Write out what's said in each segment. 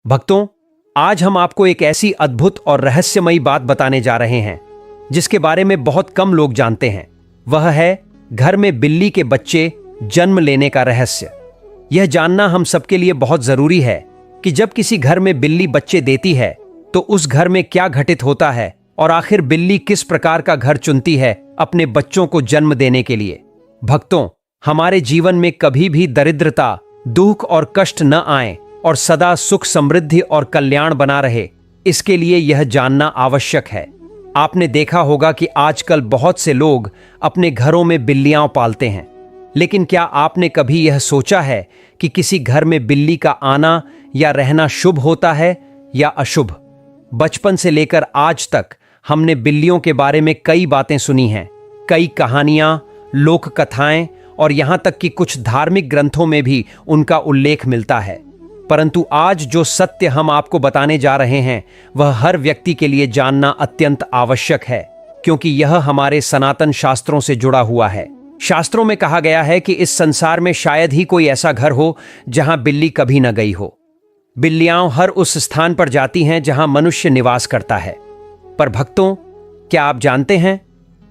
भक्तों, आज हम आपको एक ऐसी अद्भुत और रहस्यमयी बात बताने जा रहे हैं जिसके बारे में बहुत कम लोग जानते हैं। वह है घर में बिल्ली के बच्चे जन्म लेने का रहस्य। यह जानना हम सबके लिए बहुत जरूरी है कि जब किसी घर में बिल्ली बच्चे देती है तो उस घर में क्या घटित होता है और आखिर बिल्ली किस प्रकार का घर चुनती है अपने बच्चों को जन्म देने के लिए। भक्तों, हमारे जीवन में कभी भी दरिद्रता, दुख और कष्ट न आए और सदा सुख, समृद्धि और कल्याण बना रहे, इसके लिए यह जानना आवश्यक है। आपने देखा होगा कि आजकल बहुत से लोग अपने घरों में बिल्लियां पालते हैं, लेकिन क्या आपने कभी यह सोचा है कि किसी घर में बिल्ली का आना या रहना शुभ होता है या अशुभ? बचपन से लेकर आज तक हमने बिल्लियों के बारे में कई बातें सुनी हैं, कई कहानियां, लोक कथाएं और यहां तक कि कुछ धार्मिक ग्रंथों में भी उनका उल्लेख मिलता है। परंतु आज जो सत्य हम आपको बताने जा रहे हैं वह हर व्यक्ति के लिए जानना अत्यंत आवश्यक है, क्योंकि यह हमारे सनातन शास्त्रों से जुड़ा हुआ है। शास्त्रों में कहा गया है कि इस संसार में शायद ही कोई ऐसा घर हो जहां बिल्ली कभी न गई हो। बिल्लियां हर उस स्थान पर जाती हैं जहां मनुष्य निवास करता है। पर भक्तों, क्या आप जानते हैं,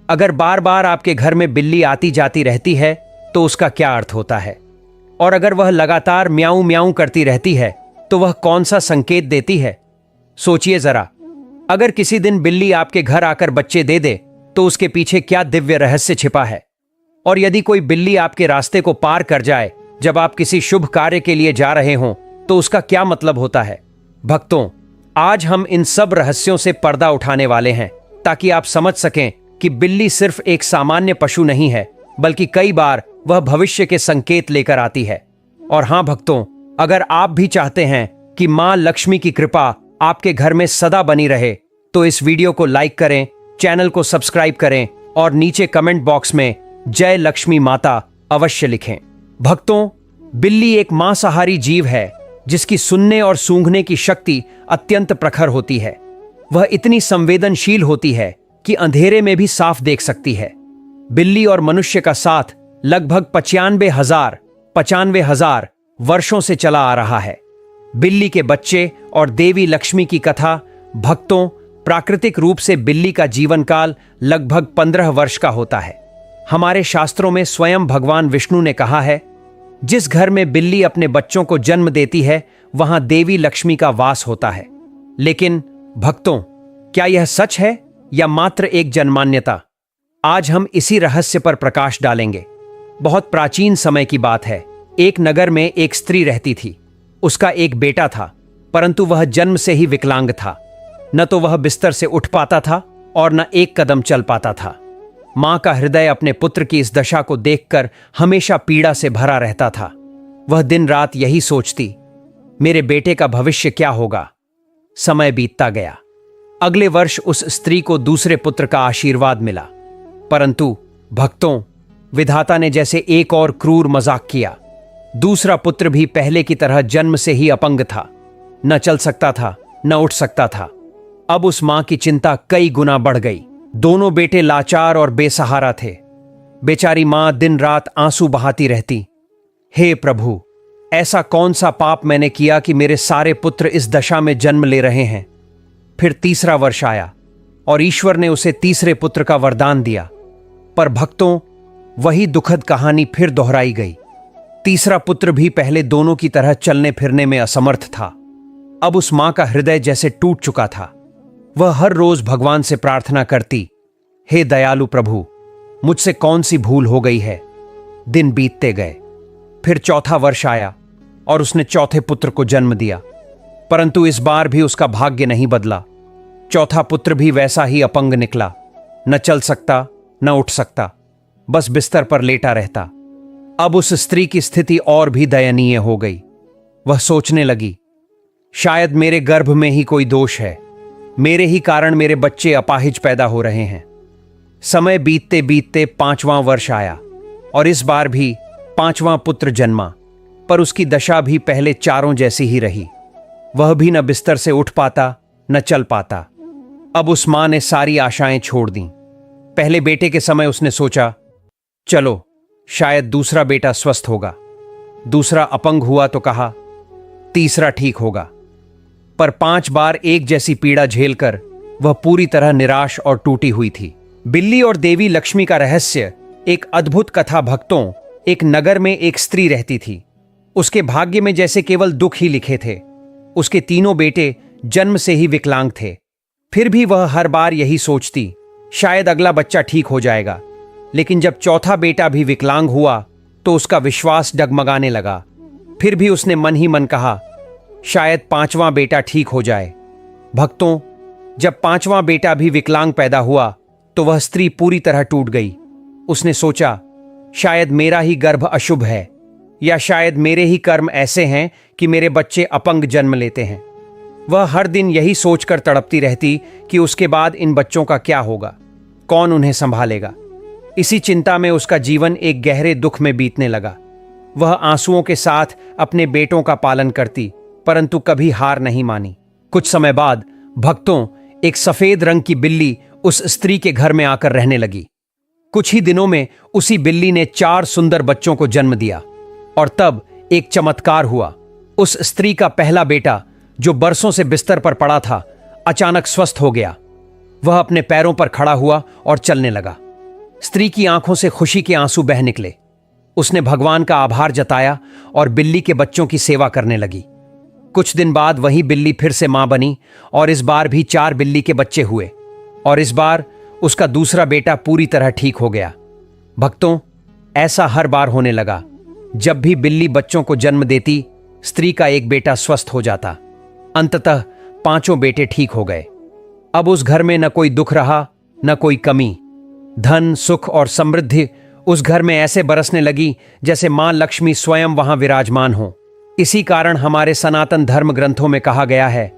अगर बार बार आपके घर में बिल्ली आती जाती रहती है तो उसका क्या अर्थ होता है? और अगर वह लगातार म्याऊं म्याऊं करती रहती है तो वह कौन सा संकेत देती है? सोचिए जरा, अगर किसी दिन बिल्ली आपके घर आकर बच्चे दे दे तो उसके पीछे क्या दिव्य रहस्य छिपा है। और यदि कोई बिल्ली आपके रास्ते को पार कर जाए जब आप किसी शुभ कार्य के लिए जा रहे हों तो उसका क्या मतलब होता है? भक्तों, आज हम इन सब रहस्यों से पर्दा उठाने वाले हैं ताकि आप समझ सकें कि बिल्ली सिर्फ एक सामान्य पशु नहीं है, बल्कि कई बार वह भविष्य के संकेत लेकर आती है। और हां भक्तों, अगर आप भी चाहते हैं कि मां लक्ष्मी की कृपा आपके घर में सदा बनी रहे तो इस वीडियो को लाइक करें, चैनल को सब्सक्राइब करें और नीचे कमेंट बॉक्स में जय लक्ष्मी माता अवश्य लिखें। भक्तों, बिल्ली एक मांसाहारी जीव है जिसकी सुनने और सूंघने की शक्ति अत्यंत प्रखर होती है। वह इतनी संवेदनशील होती है कि अंधेरे में भी साफ देख सकती है। बिल्ली और मनुष्य का साथ लगभग 95,000 वर्षों से चला आ रहा है। बिल्ली के बच्चे और देवी लक्ष्मी की कथा। भक्तों, प्राकृतिक रूप से बिल्ली का जीवन काल लगभग 15 वर्ष का होता है। हमारे शास्त्रों में स्वयं भगवान विष्णु ने कहा है, जिस घर में बिल्ली अपने बच्चों को जन्म देती है वहां देवी लक्ष्मी का वास होता है। लेकिन भक्तों, क्या यह सच है या मात्र एक जनमान्यता? आज हम इसी रहस्य पर प्रकाश डालेंगे। बहुत प्राचीन समय की बात है। एक नगर में एक स्त्री रहती थी। उसका एक बेटा था, परंतु वह जन्म से ही विकलांग था। न तो वह बिस्तर से उठ पाता था और न एक कदम चल पाता था। मां का हृदय अपने पुत्र की इस दशा को देखकर हमेशा पीड़ा से भरा रहता था। वह दिन रात यही सोचती, मेरे बेटे का भविष्य क्या होगा? समय बीतता गया। अगले वर्ष उस स्त्री को दूसरे पुत्र का आशीर्वाद मिला, परंतु भक्तों, विधाता ने जैसे एक और क्रूर मजाक किया। दूसरा पुत्र भी पहले की तरह जन्म से ही अपंग था, न चल सकता था, न उठ सकता था। अब उस मां की चिंता कई गुना बढ़ गई। दोनों बेटे लाचार और बेसहारा थे। बेचारी मां दिन रात आंसू बहाती रहती। हे प्रभु, ऐसा कौन सा पाप मैंने किया कि मेरे सारे पुत्र इस दशा में जन्म ले रहे हैं? फिर तीसरा वर्ष आया और ईश्वर ने उसे तीसरे पुत्र का वरदान दिया। पर भक्तों, वही दुखद कहानी फिर दोहराई गई। तीसरा पुत्र भी पहले दोनों की तरह चलने फिरने में असमर्थ था। अब उस मां का हृदय जैसे टूट चुका था। वह हर रोज भगवान से प्रार्थना करती, हे दयालु प्रभु, मुझसे कौन सी भूल हो गई है? दिन बीतते गए। फिर चौथा वर्ष आया और उसने चौथे पुत्र को जन्म दिया, परंतु इस बार भी उसका भाग्य नहीं बदला। चौथा पुत्र भी वैसा ही अपंग निकला, न चल सकता, न उठ सकता, बस बिस्तर पर लेटा रहता। अब उस स्त्री की स्थिति और भी दयनीय हो गई। वह सोचने लगी, शायद मेरे गर्भ में ही कोई दोष है, मेरे ही कारण मेरे बच्चे अपाहिज पैदा हो रहे हैं। समय बीतते बीतते 5वां वर्ष आया और इस बार भी 5वां पुत्र जन्मा, पर उसकी दशा भी पहले चारों जैसी ही रही। वह भी न बिस्तर से उठ पाता, न चल पाता। अब उस मां ने सारी आशाएं छोड़ दी। पहले बेटे के समय उसने सोचा, चलो शायद दूसरा बेटा स्वस्थ होगा। दूसरा अपंग हुआ तो कहा, तीसरा ठीक होगा। पर 5 बार एक जैसी पीड़ा झेलकर वह पूरी तरह निराश और टूटी हुई थी। बिल्ली और देवी लक्ष्मी का रहस्य एक अद्भुत कथा। भक्तों, एक नगर में एक स्त्री रहती थी। उसके भाग्य में जैसे केवल दुख ही लिखे थे। उसके तीनों बेटे जन्म से ही विकलांग थे। फिर भी वह हर बार यही सोचती, शायद अगला बच्चा ठीक हो जाएगा। लेकिन जब चौथा बेटा भी विकलांग हुआ तो उसका विश्वास डगमगाने लगा। फिर भी उसने मन ही मन कहा, शायद 5वां बेटा ठीक हो जाए। भक्तों, जब 5वां बेटा भी विकलांग पैदा हुआ तो वह स्त्री पूरी तरह टूट गई। उसने सोचा, शायद मेरा ही गर्भ अशुभ है, या शायद मेरे ही कर्म ऐसे हैं कि मेरे बच्चे अपंग जन्म लेते हैं। वह हर दिन यही सोचकर तड़पती रहती कि उसके बाद इन बच्चों का क्या होगा, कौन उन्हें संभालेगा। इसी चिंता में उसका जीवन एक गहरे दुख में बीतने लगा। वह आंसुओं के साथ अपने बेटों का पालन करती, परंतु कभी हार नहीं मानी। कुछ समय बाद भक्तों, एक सफेद रंग की बिल्ली उस स्त्री के घर में आकर रहने लगी। कुछ ही दिनों में उसी बिल्ली ने 4 सुंदर बच्चों को जन्म दिया। और तब एक चमत्कार हुआ। उस स्त्री का पहला बेटा, जो बरसों से बिस्तर पर पड़ा था, अचानक स्वस्थ हो गया। वह अपने पैरों पर खड़ा हुआ और चलने लगा। स्त्री की आंखों से खुशी के आंसू बह निकले। उसने भगवान का आभार जताया और बिल्ली के बच्चों की सेवा करने लगी। कुछ दिन बाद वही बिल्ली फिर से मां बनी और इस बार भी 4 बिल्ली के बच्चे हुए। और इस बार उसका दूसरा बेटा पूरी तरह ठीक हो गया। भक्तों, ऐसा हर बार होने लगा। जब भी बिल्ली बच्चों को जन्म देती, स्त्री का एक बेटा स्वस्थ हो जाता। अंततः 5 बेटे ठीक हो गए। अब उस घर में न कोई दुख रहा, न कोई कमी। धन, सुख और समृद्धि उस घर में ऐसे बरसने लगी जैसे मां लक्ष्मी स्वयं वहां विराजमान हो। इसी कारण हमारे सनातन धर्म ग्रंथों में कहा गया है,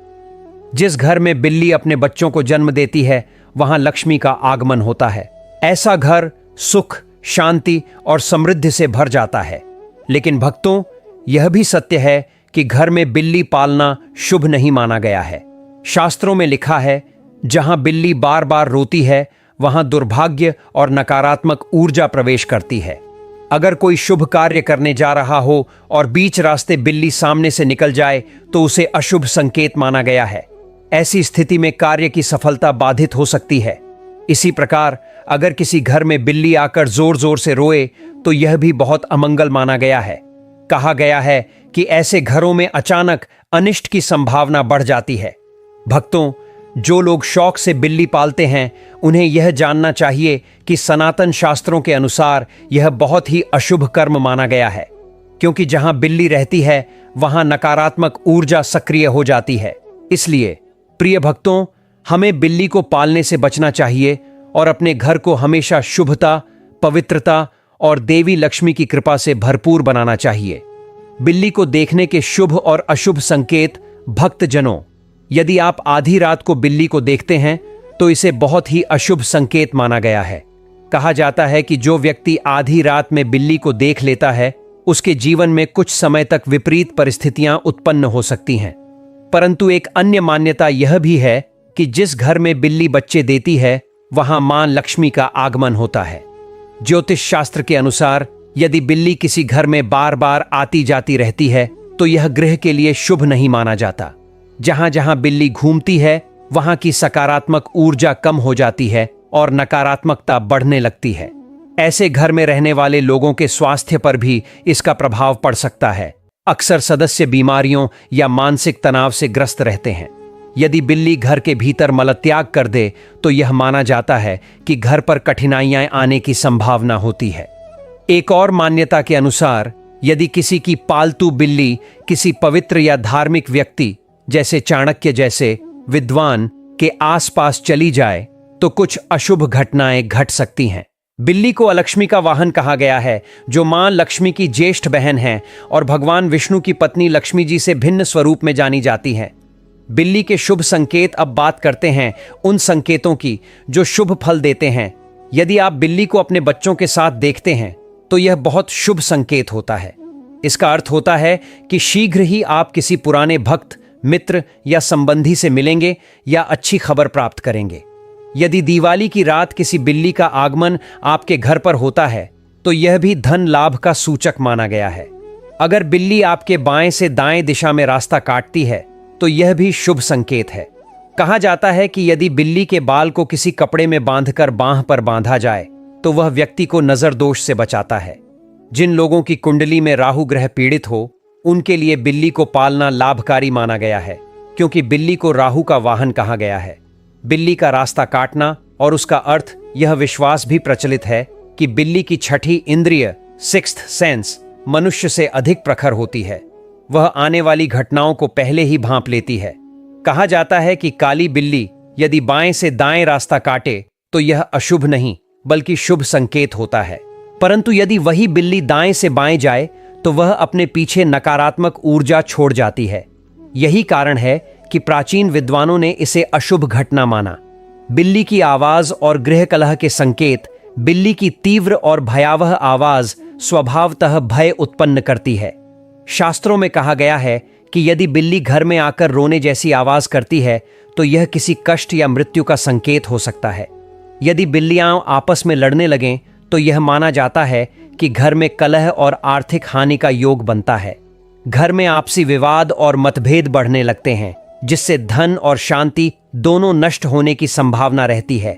जिस घर में बिल्ली अपने बच्चों को जन्म देती है वहां लक्ष्मी का आगमन होता है। ऐसा घर सुख, शांति और समृद्धि से भर जाता है। लेकिन भक्तों, यह भी सत्य है कि घर में बिल्ली पालना शुभ नहीं माना गया है। शास्त्रों में लिखा है, जहां बिल्ली बार बार रोती है वहां दुर्भाग्य और नकारात्मक ऊर्जा प्रवेश करती है। अगर कोई शुभ कार्य करने जा रहा हो और बीच रास्ते बिल्ली सामने से निकल जाए तो उसे अशुभ संकेत माना गया है। ऐसी स्थिति में कार्य की सफलता बाधित हो सकती है। इसी प्रकार अगर किसी घर में बिल्ली आकर जोर जोर से रोए तो यह भी बहुत अमंगल माना गया है। कहा गया है कि ऐसे घरों में अचानक अनिष्ट की संभावना बढ़ जाती है। भक्तों, जो लोग शौक से बिल्ली पालते हैं उन्हें यह जानना चाहिए कि सनातन शास्त्रों के अनुसार यह बहुत ही अशुभ कर्म माना गया है, क्योंकि जहां बिल्ली रहती है वहां नकारात्मक ऊर्जा सक्रिय हो जाती है। इसलिए प्रिय भक्तों, हमें बिल्ली को पालने से बचना चाहिए और अपने घर को हमेशा शुभता, पवित्रता और देवी लक्ष्मी की कृपा से भरपूर बनाना चाहिए। बिल्ली को देखने के शुभ और अशुभ संकेत। भक्तजनों, यदि आप आधी रात को बिल्ली को देखते हैं तो इसे बहुत ही अशुभ संकेत माना गया है। कहा जाता है कि जो व्यक्ति आधी रात में बिल्ली को देख लेता है उसके जीवन में कुछ समय तक विपरीत परिस्थितियां उत्पन्न हो सकती हैं। परंतु एक अन्य मान्यता यह भी है कि जिस घर में बिल्ली बच्चे देती है वहां मां लक्ष्मी का आगमन होता है। ज्योतिष शास्त्र के अनुसार यदि बिल्ली किसी घर में बार बार आती जाती रहती है तो यह गृह के लिए शुभ नहीं माना जाता। जहां जहां बिल्ली घूमती है वहां की सकारात्मक ऊर्जा कम हो जाती है और नकारात्मकता बढ़ने लगती है। ऐसे घर में रहने वाले लोगों के स्वास्थ्य पर भी इसका प्रभाव पड़ सकता है। अक्सर सदस्य बीमारियों या मानसिक तनाव से ग्रस्त रहते हैं। यदि बिल्ली घर के भीतर मलत्याग कर दे तो यह माना जाता है कि घर पर कठिनाइयां आने की संभावना होती है। एक और मान्यता के अनुसार यदि किसी की पालतू बिल्ली किसी पवित्र या धार्मिक व्यक्ति जैसे चाणक्य जैसे विद्वान के आसपास चली जाए तो कुछ अशुभ घटनाएं घट सकती हैं। बिल्ली को अलक्ष्मी का वाहन कहा गया है, जो मां लक्ष्मी की ज्येष्ठ बहन है और भगवान विष्णु की पत्नी लक्ष्मी जी से भिन्न स्वरूप में जानी जाती है। बिल्ली के शुभ संकेत। अब बात करते हैं उन संकेतों की जो शुभ फल देते हैं। यदि आप बिल्ली को अपने बच्चों के साथ देखते हैं तो यह बहुत शुभ संकेत होता है। इसका अर्थ होता है कि शीघ्र ही आप किसी पुराने भक्त, मित्र या संबंधी से मिलेंगे या अच्छी खबर प्राप्त करेंगे। यदि दिवाली की रात किसी बिल्ली का आगमन आपके घर पर होता है तो यह भी धन लाभ का सूचक माना गया है। अगर बिल्ली आपके बाएं से दाएं दिशा में रास्ता काटती है तो यह भी शुभ संकेत है। कहा जाता है कि यदि बिल्ली के बाल को किसी कपड़े में बांधकर बांह पर बांधा जाए तो वह व्यक्ति को नजर दोष से बचाता है। जिन लोगों की कुंडली में राहु ग्रह पीड़ित हो उनके लिए बिल्ली को पालना लाभकारी माना गया है, क्योंकि बिल्ली को राहु का वाहन कहा गया है। बिल्ली का रास्ता काटना और उसका अर्थ यह विश्वास भी प्रचलित है कि बिल्ली की छठी इंद्रिय सिक्स्थ सेंस मनुष्य से अधिक प्रखर होती है। वह आने वाली घटनाओं को पहले ही भांप लेती है। कहा जाता है कि काली बिल्ली यदि बाएं से दाएं रास्ता काटे तो यह अशुभ नहीं बल्कि शुभ संकेत होता है, परंतु यदि वही बिल्ली दाएं से बाएं जाए तो वह अपने पीछे नकारात्मक ऊर्जा छोड़ जाती है। यही कारण है कि प्राचीन विद्वानों ने इसे अशुभ घटना माना। बिल्ली की आवाज और गृह कलह के संकेत। बिल्ली की तीव्र और भयावह आवाज स्वभावतः भय उत्पन्न करती है। शास्त्रों में कहा गया है कि यदि बिल्ली घर में आकर रोने जैसी आवाज करती है तो यह किसी कष्ट या मृत्यु का संकेत हो सकता है। यदि बिल्लियां आपस में लड़ने लगें तो यह माना जाता है कि घर में कलह और आर्थिक हानि का योग बनता है। घर में आपसी विवाद और मतभेद बढ़ने लगते हैं, जिससे धन और शांति दोनों नष्ट होने की संभावना रहती है।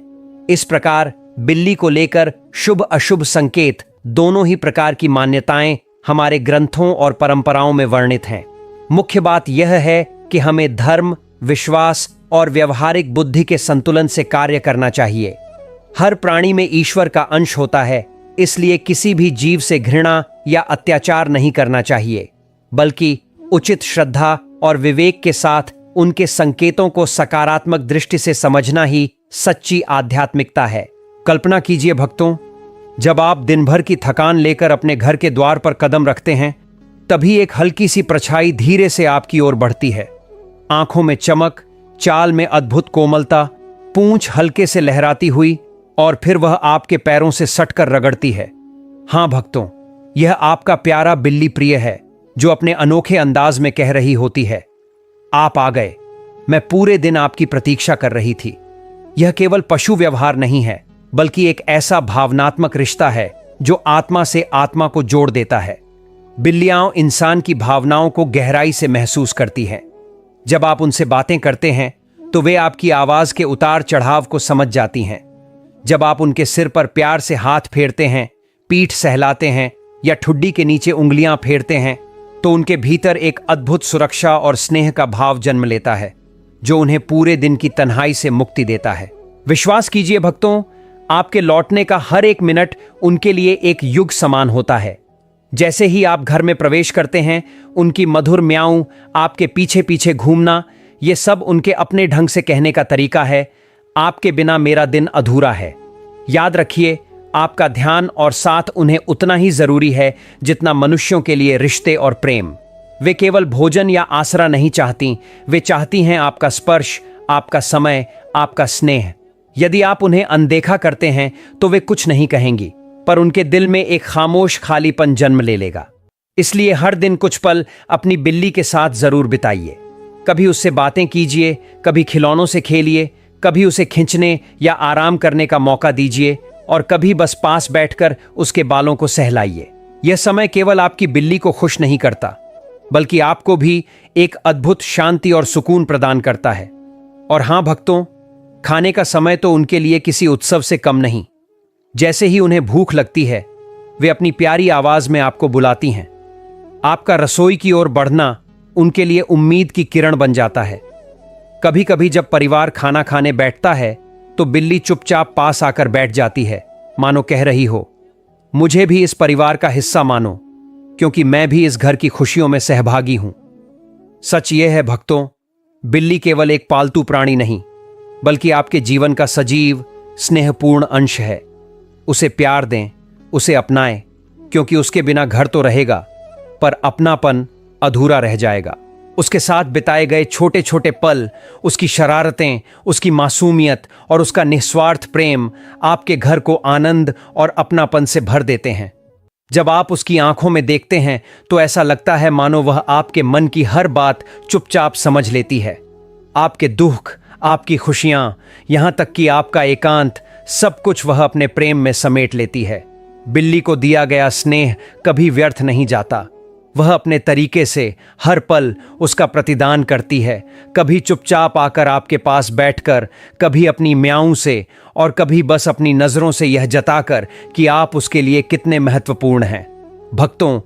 इस प्रकार बिल्ली को लेकर शुभ अशुभ संकेत दोनों ही प्रकार की मान्यताएं हमारे ग्रंथों और परंपराओं में वर्णित हैं। मुख्य बात यह है कि हमें धर्म, विश्वास और व्यवहारिक बुद्धि के संतुलन से कार्य करना चाहिए। हर प्राणी में ईश्वर का अंश होता है, इसलिए किसी भी जीव से घृणा या अत्याचार नहीं करना चाहिए, बल्कि उचित श्रद्धा और विवेक के साथ उनके संकेतों को सकारात्मक दृष्टि से समझना ही सच्ची आध्यात्मिकता है। कल्पना कीजिए भक्तों, जब आप दिन भर की थकान लेकर अपने घर के द्वार पर कदम रखते हैं, तभी एक हल्की सी परछाई धीरे से आपकी ओर बढ़ती है। आंखों में चमक, चाल में अद्भुत कोमलता, पूंछ हल्के से लहराती हुई और फिर वह आपके पैरों से सटकर रगड़ती है। हां भक्तों, यह आपका प्यारा बिल्ली प्रिय है जो अपने अनोखे अंदाज में कह रही होती है, आप आ गए, मैं पूरे दिन आपकी प्रतीक्षा कर रही थी। यह केवल पशु व्यवहार नहीं है, बल्कि एक ऐसा भावनात्मक रिश्ता है जो आत्मा से आत्मा को जोड़ देता है। बिल्लियां इंसान की भावनाओं को गहराई से महसूस करती हैं। जब आप उनसे बातें करते हैं तो वे आपकी आवाज के उतार चढ़ाव को समझ जाती हैं। जब आप उनके सिर पर प्यार से हाथ फेरते हैं, पीठ सहलाते हैं या ठुड्डी के नीचे उंगलियां फेरते हैं तो उनके भीतर एक अद्भुत सुरक्षा और स्नेह का भाव जन्म लेता है, जो उन्हें पूरे दिन की तन्हाई से मुक्ति देता है। विश्वास कीजिए भक्तों, आपके लौटने का हर एक मिनट उनके लिए एक युग समान होता है। जैसे ही आप घर में प्रवेश करते हैं, उनकी मधुर म्याऊं, आपके पीछे पीछे घूमना, ये सब उनके अपने ढंग से कहने का तरीका है, आपके बिना मेरा दिन अधूरा है। याद रखिए, आपका ध्यान और साथ उन्हें उतना ही जरूरी है जितना मनुष्यों के लिए रिश्ते और प्रेम। वे केवल भोजन या आसरा नहीं चाहती, वे चाहती हैं आपका स्पर्श, आपका समय, आपका स्नेह। यदि आप उन्हें अनदेखा करते हैं तो वे कुछ नहीं कहेंगी, पर उनके दिल में एक खामोश खालीपन जन्म ले लेगा। इसलिए हर दिन कुछ पल अपनी बिल्ली के साथ जरूर बिताइए। कभी उससे बातें कीजिए, कभी खिलौनों से खेलिए, कभी उसे खींचने या आराम करने का मौका दीजिए और कभी बस पास बैठकर उसके बालों को सहलाइए। यह समय केवल आपकी बिल्ली को खुश नहीं करता, बल्कि आपको भी एक अद्भुत शांति और सुकून प्रदान करता है। और हां भक्तों, खाने का समय तो उनके लिए किसी उत्सव से कम नहीं। जैसे ही उन्हें भूख लगती है, वे अपनी प्यारी आवाज में आपको बुलाती हैं। आपका रसोई की ओर बढ़ना उनके लिए उम्मीद की किरण बन जाता है। कभी कभी जब परिवार खाना खाने बैठता है तो बिल्ली चुपचाप पास आकर बैठ जाती है, मानो कह रही हो, मुझे भी इस परिवार का हिस्सा मानो, क्योंकि मैं भी इस घर की खुशियों में सहभागी हूं। सच यह है भक्तों, बिल्ली केवल एक पालतू प्राणी नहीं, बल्कि आपके जीवन का सजीव, स्नेहपूर्ण अंश है। उसे प्यार दें, उसे अपनाएं, क्योंकि उसके बिना घर तो रहेगा, पर अपनापन अधूरा रह जाएगा। उसके साथ बिताए गए छोटे छोटे पल, उसकी शरारतें, उसकी मासूमियत और उसका निस्वार्थ प्रेम आपके घर को आनंद और अपनापन से भर देते हैं। जब आप उसकी आंखों में देखते हैं तो ऐसा लगता है मानो वह आपके मन की हर बात चुपचाप समझ लेती है। आपके दुख, आपकी खुशियां, यहां तक कि आपका एकांत, सब कुछ वह अपने प्रेम में समेट लेती है। बिल्ली को दिया गया स्नेह कभी व्यर्थ नहीं जाता। वह अपने तरीके से हर पल उसका प्रतिदान करती है, कभी चुपचाप आकर आपके पास बैठकर, कभी अपनी म्याऊं से और कभी बस अपनी नजरों से यह जताकर कि आप उसके लिए कितने महत्वपूर्ण हैं। भक्तों,